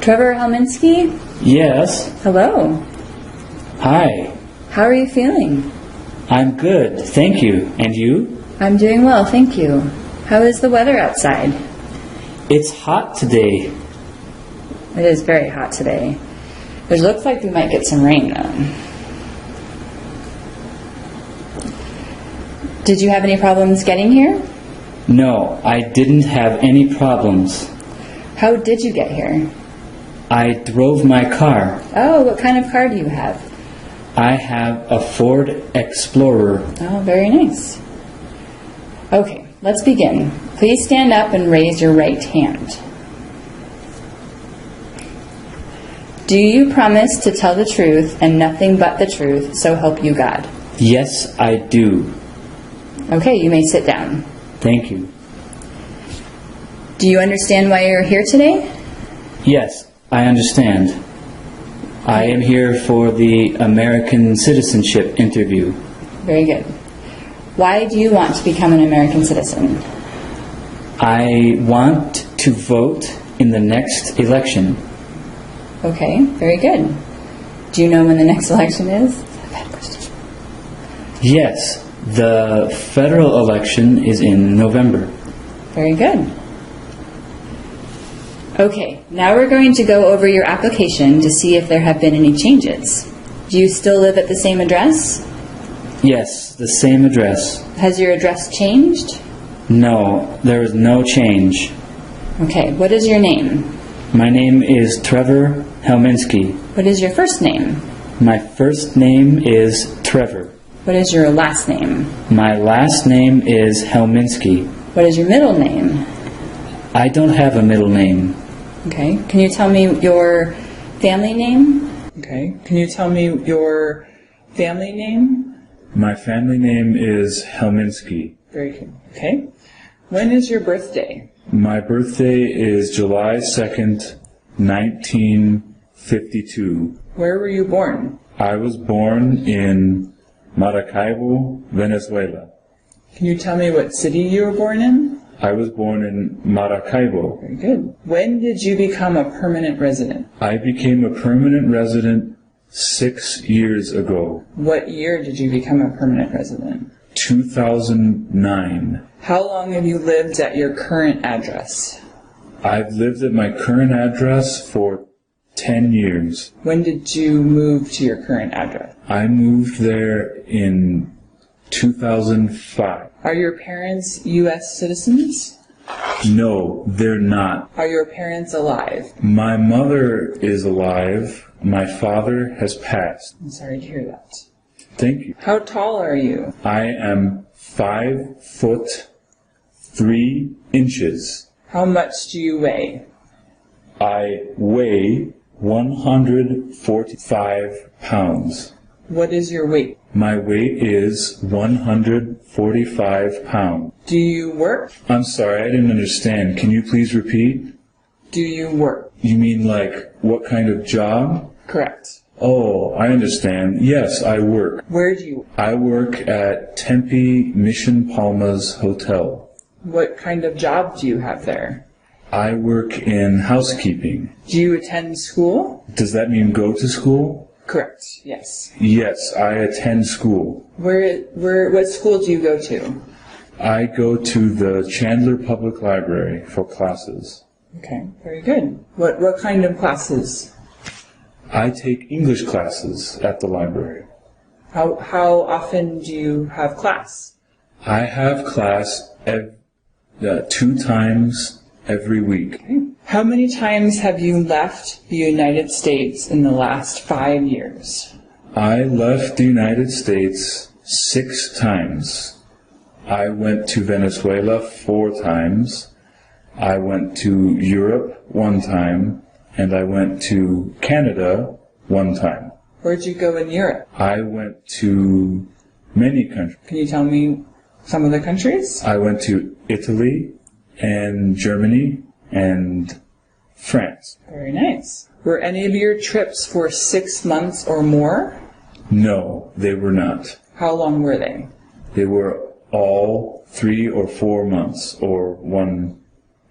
Trevor Helminski? Yes. Hello. Hi. How are you feeling? I'm good, thank you. And you? I'm doing well, thank you. How is the weather outside? It's hot today. It is very hot today. It looks like we might get some rain, though. Did you have any problems getting here? No, I didn't have any problems. How did you get here? I drove my car. Oh, what kind of car do you have? I have a Ford Explorer. Oh, very nice. Okay, let's begin. Please stand up and raise your right hand. Do you promise to tell the truth and nothing but the truth, so help you God? Yes, I do. Okay, you may sit down. Thank you. Do you understand why you're here today? Yes, I understand. I am here for the American citizenship interview. Very good. Why do you want to become an American citizen? I want to vote in the next election. Okay, very good. Do you know when the next election is? Is that a bad question? Yes, the federal election is in November. Very good. Okay, now we're going to go over your application to see if there have been any changes. Do you still live at the same address? Yes, the same address. Has your address changed? No, there is no change. Okay, what is your name? My name is Trevor Helminski. What is your first name? My first name is Trevor. What is your last name? My last name is Helminski. What is your middle name? I don't have a middle name. Okay, can you tell me your family name? Okay, can you tell me your family name? My family name is Helminski. Very good. Okay. When is your birthday? My birthday is July 2nd, 1952. Where were you born? I was born in Maracaibo, Venezuela. Can you tell me what city you were born in? I was born in Maracaibo. Very good. When did you become a permanent resident? I became a permanent resident 6 years ago, What year did you become a permanent resident? 2009. How long have you lived at your current address? I've lived at my current address for 10 years. When did you move to your current address? I moved there in 2005. Are your parents U.S. citizens? No, they're not. Are your parents alive? My mother is alive. My father has passed. I'm sorry to hear that. Thank you. How tall are you? I am 5'3". How much do you weigh? I weigh 145 pounds. What is your weight? My weight is 145 pounds. Do you work? I'm sorry, I didn't understand. Can you please repeat? Do you work? You mean like what kind of job? Correct. Oh, I understand. Yes, I work. Where do you work? I work at Tempe Mission Palmas Hotel. What kind of job do you have there? I work in housekeeping. Do you attend school? Does that mean go to school? Correct, yes. Yes, I attend school. What school do you go to? I go to the Chandler Public Library for classes. Okay, very good. What kind of classes? I take English classes at the library. How often do you have class? I have class 2 times every week. Okay. How many times have you left the United States in the last 5 years? I left the United States 6 times. I went to Venezuela 4 times. I went to Europe 1 time. And I went to Canada 1 time. Where'd you go in Europe? I went to many countries. Can you tell me some of the countries? I went to Italy and Germany and France. Very nice. Were any of your trips for 6 months or more? No, they were not. How long were they? They were all 3 or 4 months or 1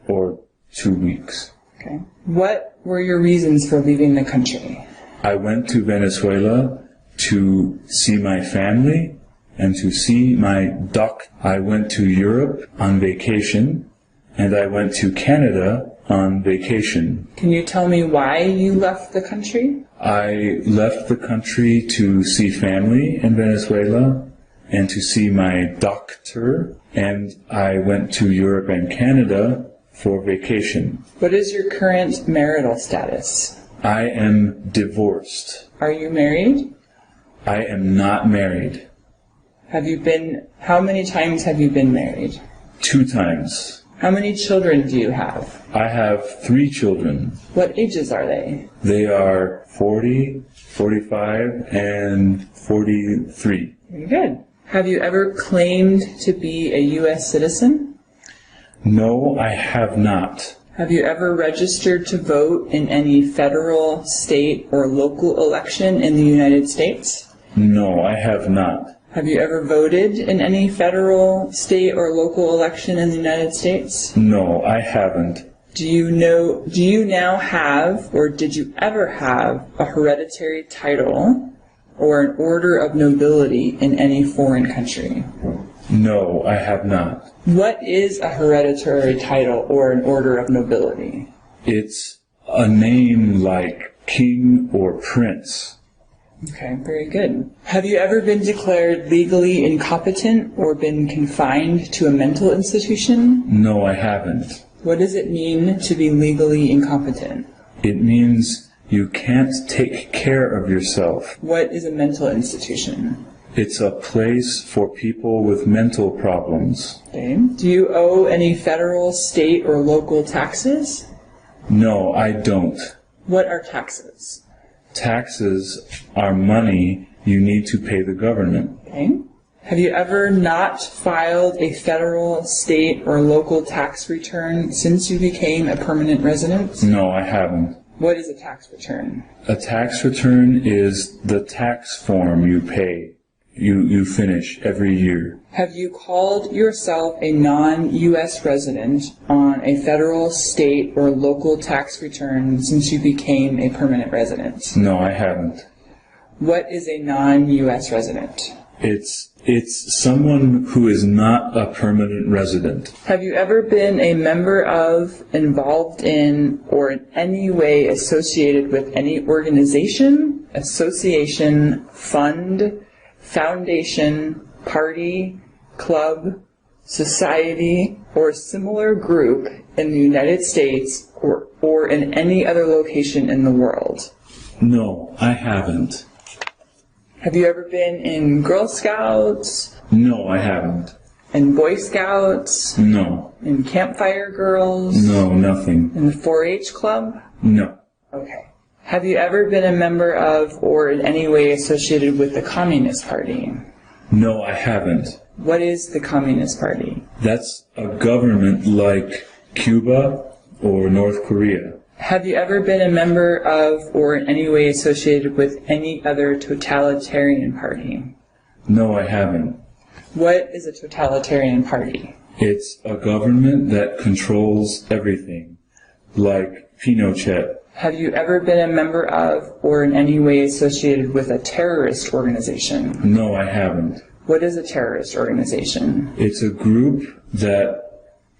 or 2 weeks. Okay. What were your reasons for leaving the country? I went to Venezuela to see my family and to see my doc. I went to Europe on vacation, and I went to Canada on vacation. Can you tell me why you left the country? I left the country to see family in Venezuela and to see my doctor, and I went to Europe and Canada for vacation. What is your current marital status? I am divorced. Are you married? I am not married. How many times have you been married? 2 times. How many children do you have? I have 3 children. What ages are they? They are 40, 45, and 43. Very good. Have you ever claimed to be a U.S. citizen? No, I have not. Have you ever registered to vote in any federal, state, or local election in the United States? No, I have not. Have you ever voted in any federal, state, or local election in the United States? No, I haven't. Do you now have, or did you ever have, a hereditary title or an order of nobility in any foreign country? No, I have not. What is a hereditary title or an order of nobility? It's a name like king or prince. Okay, very good. Have you ever been declared legally incompetent or been confined to a mental institution? No, I haven't. What does it mean to be legally incompetent? It means you can't take care of yourself. What is a mental institution? It's a place for people with mental problems. Okay. Do you owe any federal, state, or local taxes? No, I don't. What are taxes? Taxes are money you need to pay the government. Okay. Have you ever not filed a federal, state, or local tax return since you became a permanent resident? No, I haven't. What is a tax return? A tax return is the tax form you pay. You finish every year. Have you called yourself a non-U.S. resident on a federal, state, or local tax return since you became a permanent resident? No, I haven't. What is a non-U.S. resident? It's someone who is not a permanent resident. Have you ever been a member of, involved in, or in any way associated with any organization, association, fund, foundation, party, club, society, or similar group in the United States or in any other location in the world? No, I haven't. Have you ever been in Girl Scouts? No, I haven't. In Boy Scouts? No. In Campfire Girls? No, nothing. In the 4-H Club? No. Okay. Have you ever been a member of or in any way associated with the Communist Party? No, I haven't. What is the Communist Party? That's a government like Cuba or North Korea. Have you ever been a member of or in any way associated with any other totalitarian party? No, I haven't. What is a totalitarian party? It's a government that controls everything, like Pinochet. Have you ever been a member of or in any way associated with a terrorist organization? No, I haven't. What is a terrorist organization? It's a group that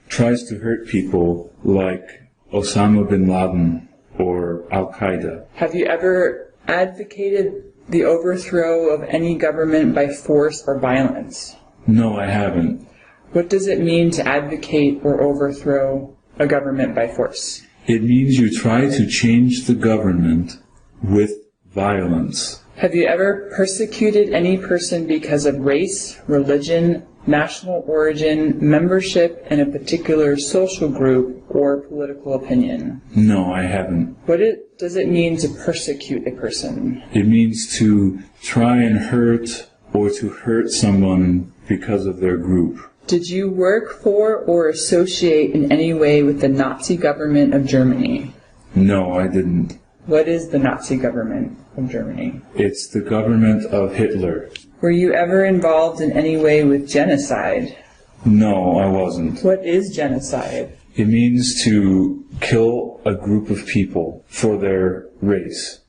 tries to hurt people like Osama bin Laden or Al-Qaeda. Have you ever advocated the overthrow of any government by force or violence? No, I haven't. What does it mean to advocate or overthrow a government by force? It means you try to change the government with violence. Have you ever persecuted any person because of race, religion, national origin, membership in a particular social group, or political opinion? No, I haven't. What does it mean to persecute a person? It means to try and hurt or to hurt someone because of their group. Did you work for or associate in any way with the Nazi government of Germany? No, I didn't. What is the Nazi government of Germany? It's the government of Hitler. Were you ever involved in any way with genocide? No, I wasn't. What is genocide? It means to kill a group of people for their race.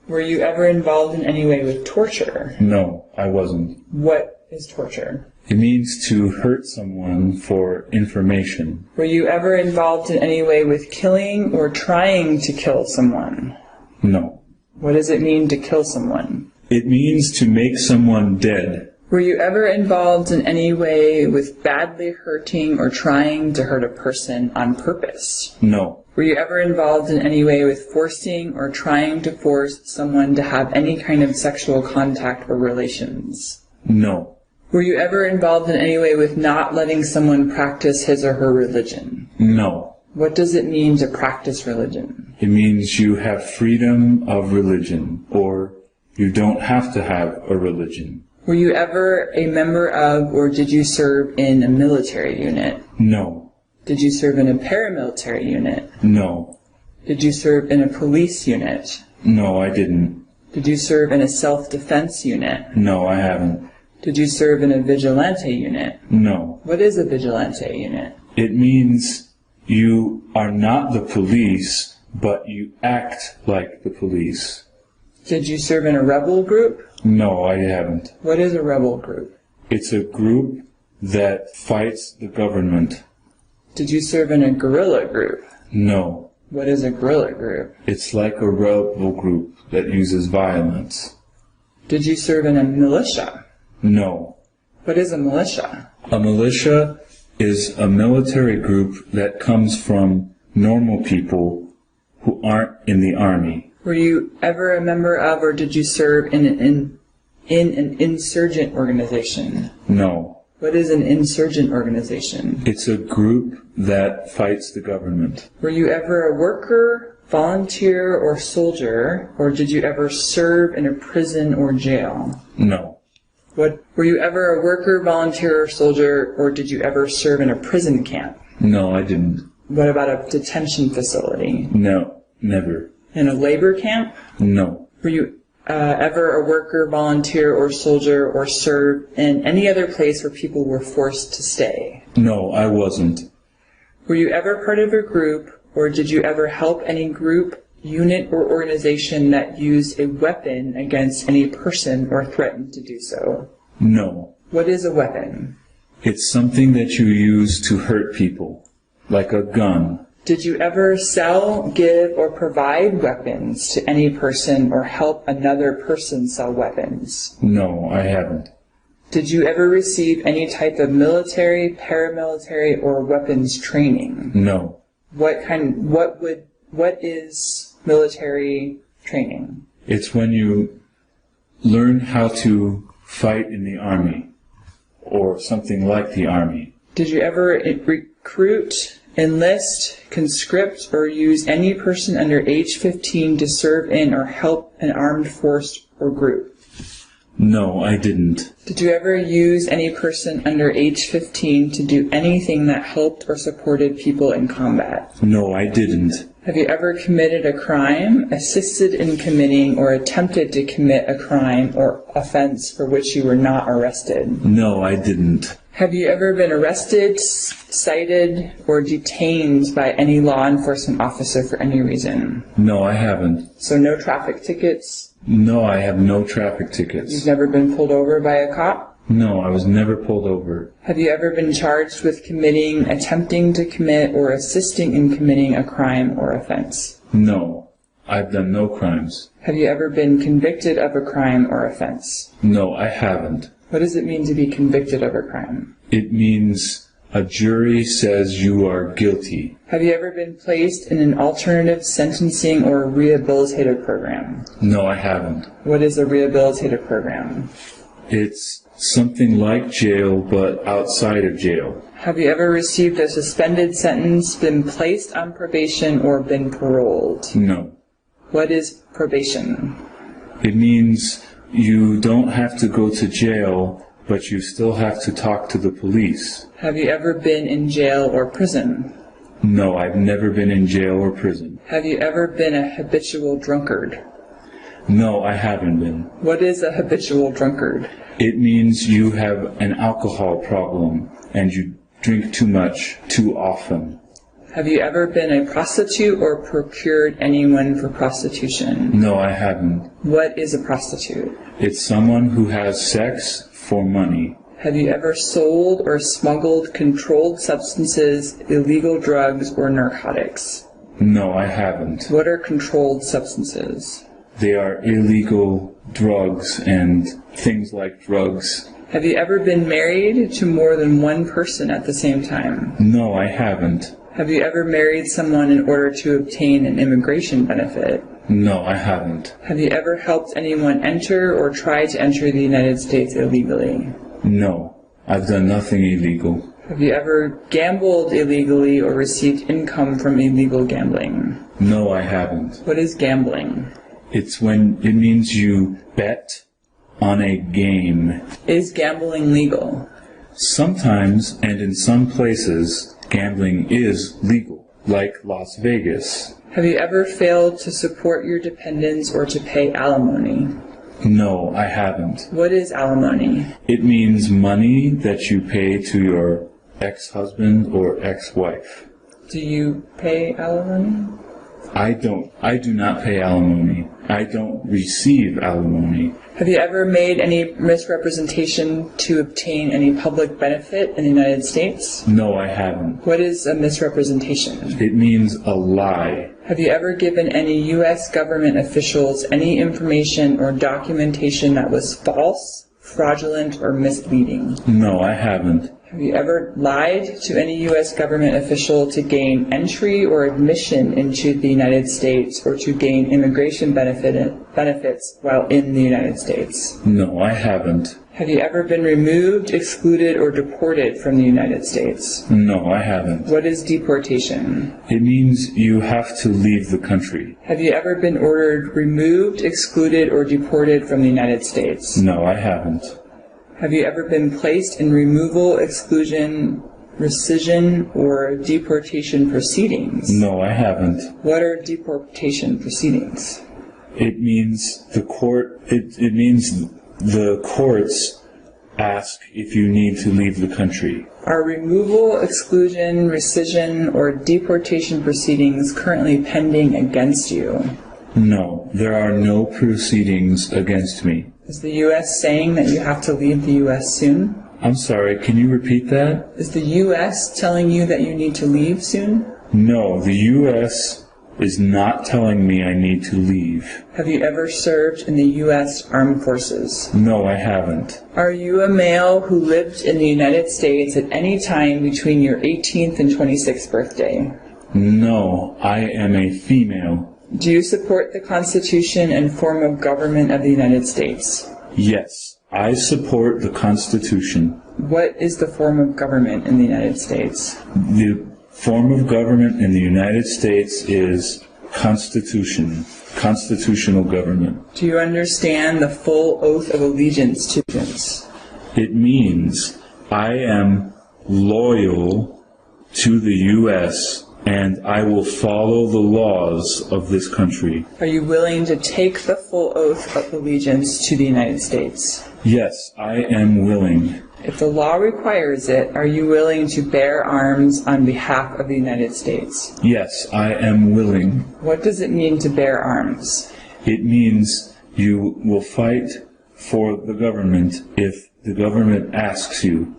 Were you ever involved in any way with torture? No, I wasn't. What is torture? It means to hurt someone for information. Were you ever involved in any way with killing or trying to kill someone? No. What does it mean to kill someone? It means to make someone dead. Were you ever involved in any way with badly hurting or trying to hurt a person on purpose? No. Were you ever involved in any way with forcing or trying to force someone to have any kind of sexual contact or relations? No. Were you ever involved in any way with not letting someone practice his or her religion? No. What does it mean to practice religion? It means you have freedom of religion, or you don't have to have a religion. Were you ever a member of or did you serve in a military unit? No. Did you serve in a paramilitary unit? No. Did you serve in a police unit? No, I didn't. Did you serve in a self-defense unit? No, I haven't. Did you serve in a vigilante unit? No. What is a vigilante unit? It means you are not the police, but you act like the police. Did you serve in a rebel group? No, I haven't. What is a rebel group? It's a group that fights the government. Did you serve in a guerrilla group? No. What is a guerrilla group? It's like a rebel group that uses violence. Did you serve in a militia? No. What is a militia? A militia is a military group that comes from normal people who aren't in the army. Were you ever a member of or did you serve in an insurgent organization? No. What is an insurgent organization? It's a group that fights the government. Were you ever a worker, volunteer, or soldier, or did you ever serve in a prison or jail? No. Were you ever a worker, volunteer, or soldier, or did you ever serve in a prison camp? No, I didn't. What about a detention facility? No, never. In a labor camp? No. Were you ever a worker, volunteer, or soldier, or served in any other place where people were forced to stay? No, I wasn't. Were you ever part of a group, or did you ever help any group, unit, or organization that used a weapon against any person or threatened to do so? No. What is a weapon? It's something that you use to hurt people, like a gun. Did you ever sell, give, or provide weapons to any person or help another person sell weapons? No, I haven't. Did you ever receive any type of military, paramilitary, or weapons training? No. What is military training? It's when you learn how to fight in the army, or something like the army. Did you ever recruit, enlist, conscript, or use any person under age 15 to serve in or help an armed force or group? No, I didn't. Did you ever use any person under age 15 to do anything that helped or supported people in combat? No, I didn't. Have you ever committed a crime, assisted in committing, or attempted to commit a crime or offense for which you were not arrested? No, I didn't. Have you ever been arrested, cited, or detained by any law enforcement officer for any reason? No, I haven't. So no traffic tickets? No, I have no traffic tickets. You've never been pulled over by a cop? No, I was never pulled over. Have you ever been charged with committing, attempting to commit, or assisting in committing a crime or offense? No, I've done no crimes. Have you ever been convicted of a crime or offense? No, I haven't. What does it mean to be convicted of a crime? It means a jury says you are guilty. Have you ever been placed in an alternative sentencing or rehabilitative program? No, I haven't. What is a rehabilitative program? It's something like jail, but outside of jail. Have you ever received a suspended sentence, been placed on probation, or been paroled? No. What is probation? It means you don't have to go to jail, but you still have to talk to the police. Have you ever been in jail or prison? No, I've never been in jail or prison. Have you ever been a habitual drunkard? No, I haven't been. What is a habitual drunkard? It means you have an alcohol problem and you drink too much, too often. Have you ever been a prostitute or procured anyone for prostitution? No, I haven't. What is a prostitute? It's someone who has sex for money. Have you ever sold or smuggled controlled substances, illegal drugs, or narcotics? No, I haven't. What are controlled substances? They are illegal drugs and things like drugs. Have you ever been married to more than one person at the same time? No, I haven't. Have you ever married someone in order to obtain an immigration benefit? No, I haven't. Have you ever helped anyone enter or try to enter the United States illegally? No, I've done nothing illegal. Have you ever gambled illegally or received income from illegal gambling? No, I haven't. What is gambling? It means you bet on a game. Is gambling legal? Sometimes, and in some places, gambling is legal, like Las Vegas. Have you ever failed to support your dependents or to pay alimony? No, I haven't. What is alimony? It means money that you pay to your ex-husband or ex-wife. Do you pay alimony? I do not pay alimony. I don't receive alimony. Have you ever made any misrepresentation to obtain any public benefit in the United States? No, I haven't. What is a misrepresentation? It means a lie. Have you ever given any U.S. government officials any information or documentation that was false, fraudulent, or misleading? No, I haven't. Have you ever lied to any U.S. government official to gain entry or admission into the United States or to gain immigration benefits while in the United States? No, I haven't. Have you ever been removed, excluded, or deported from the United States? No, I haven't. What is deportation? It means you have to leave the country. Have you ever been ordered removed, excluded, or deported from the United States? No, I haven't. Have you ever been placed in removal, exclusion, rescission, or deportation proceedings? No, I haven't. What are deportation proceedings? It means the courts ask if you need to leave the country. Are removal, exclusion, rescission, or deportation proceedings currently pending against you? No, there are no proceedings against me. Is the U.S. saying that you have to leave the U.S. soon? I'm sorry, can you repeat that? Is the U.S. telling you that you need to leave soon? No, the U.S. is not telling me I need to leave. Have you ever served in the U.S. Armed Forces? No, I haven't. Are you a male who lived in the United States at any time between your 18th and 26th birthday? No, I am a female. Do you support the Constitution and form of government of the United States? Yes, I support the Constitution. What is the form of government in the United States? The form of government in the United States is Constitution, constitutional government. Do you understand the full oath of allegiance to allegiance? It means I am loyal to the U.S. and I will follow the laws of this country. Are you willing to take the full oath of allegiance to the United States? Yes, I am willing. If the law requires it, are you willing to bear arms on behalf of the United States? Yes, I am willing. What does it mean to bear arms? It means you will fight for the government if the government asks you.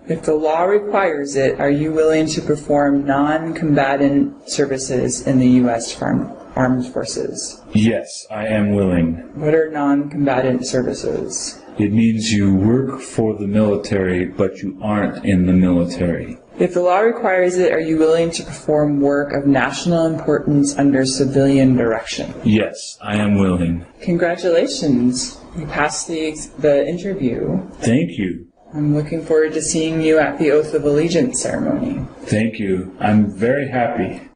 If the law requires it, are you willing to perform non-combatant services in the U.S. Armed Forces? Yes, I am willing. What are non-combatant services? It means you work for the military, but you aren't in the military. If the law requires it, are you willing to perform work of national importance under civilian direction? Yes, I am willing. Congratulations. You passed the interview. Thank you. I'm looking forward to seeing you at the Oath of Allegiance ceremony. Thank you. I'm very happy.